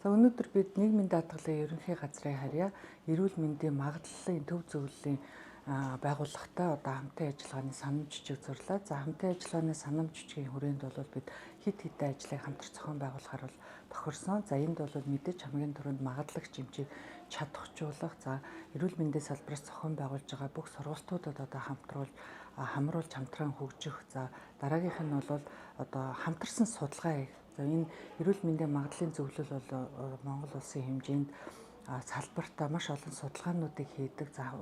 За өнөөдөр бид нийгмийн даатгалын ерөнхий газрыг харьяа эрүүл мэндийн магадлалын төв зөвлөлийн байгууллагатай одоо хамтын ажиллагааны санамж жижиг зурлаа. За хамтын ажиллагааны санамж жижигийн хүрээнд бол бид хит хитэн ажлыг хамтар зохион байгуулахаар бол тохирсон. За энд бол мэдээж хамгийн түрүүнд магадлагч эмчийг чадахжуулах, за эрүүл мэндийн салбараас зохион байгуулж байгаа бүх сургалтуудад одоо хамруулж хамтран хөгжих. За дараагийнх нь бол одоо хамтарсан судалгаа хийх. За энэ эрүүл мэндийн магадлалын зөвлөл бол Монгол улсын хэмжээнд салбартаа маш олон судалгаануудыг хийдэг. За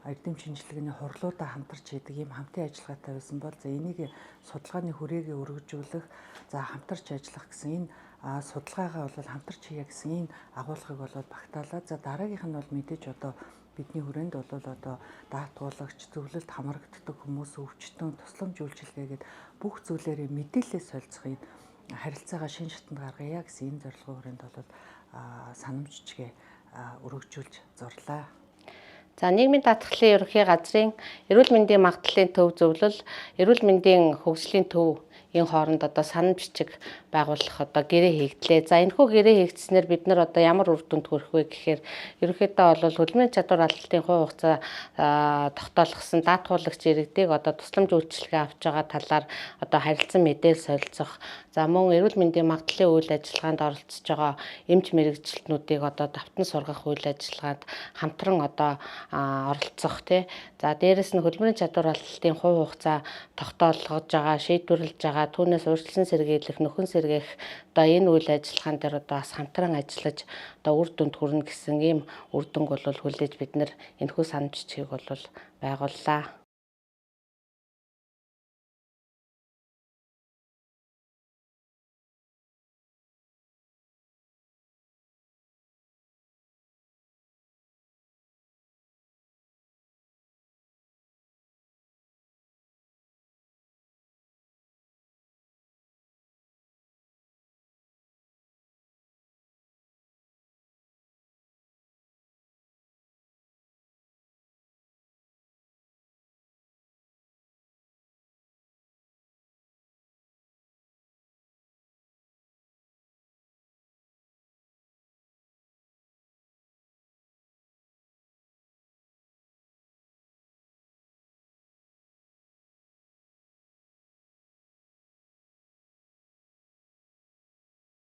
эрдэм шинжилгээний хурлуудаа хамтарч хийдэг ийм хамтын ажиллагаатай байсан бол за энийг судалгааны хүрээгээ өргөжүүлэх, за хамтарч ажиллах гэсэн энэ судалгаагаа бол хамтарч хийя гэсэн энэ агуулгыг бол багтаалаа. За дараагийнх нь бол мэдээж одоо бидний хүрээнд бол одоо даатгуулагч, зөвлөлд хамрагддаг хүмүүс, өвчтөн, тусламж үйлчилгээгээд бүх зүйлээрээ мэдээлэл солилцохын харилцаагаа шин шатанд гаргая гэсэн энэ зорилгын хүрээнд бол санамж жижигээ өргөжүүлж зурлаа. За нийгмийн даатгалын ерөнхий газрын эрүүл мэндийн магадлалын төв зөвлөл, эрүүл мэндийн хөгжлийн төв энэ хооронд одоо санамж жижиг байгуулах одоо гэрээ хийгдлээ. За энэхүү гэрээ хийгдснээр бид нар одоо ямар үр дүнд хүрэх вэ гэхээр ерөнхийдөө бол хөдөлмөрийн чадвар алдалтын хувь хугацаа тогтоолгосон даатгуулагч иргэдийг одоо тусламж үйлчилгээ авч байгаа талаар одоо харилцан мэдээлэл солилцох. За мөн эрүүл мэндийн магадлалын үйл ажиллагаанд оролцож байгаа эмч мэрэгчлэтнүүдийг одоо давтан сургах үйл ажиллагаанд хамтран одоо оролцох тий. За дээрэс нь хөдөлмөрийн чадвар алдалтын хувь хугацаа тогтоолгож байгаа, шийдвэрлэж байгаа, түүнээс урьдчилан сэргийлэх, нөхөн сэргээх одоо энэ үйл ажиллагаан дээр одоо бас хамтран ажиллаж одоо үр дүнд хүрнэ гэсэн ийм үр дүнг бол хүлээж бид нар энэхүү санамж жижигийг бол байгууллаа.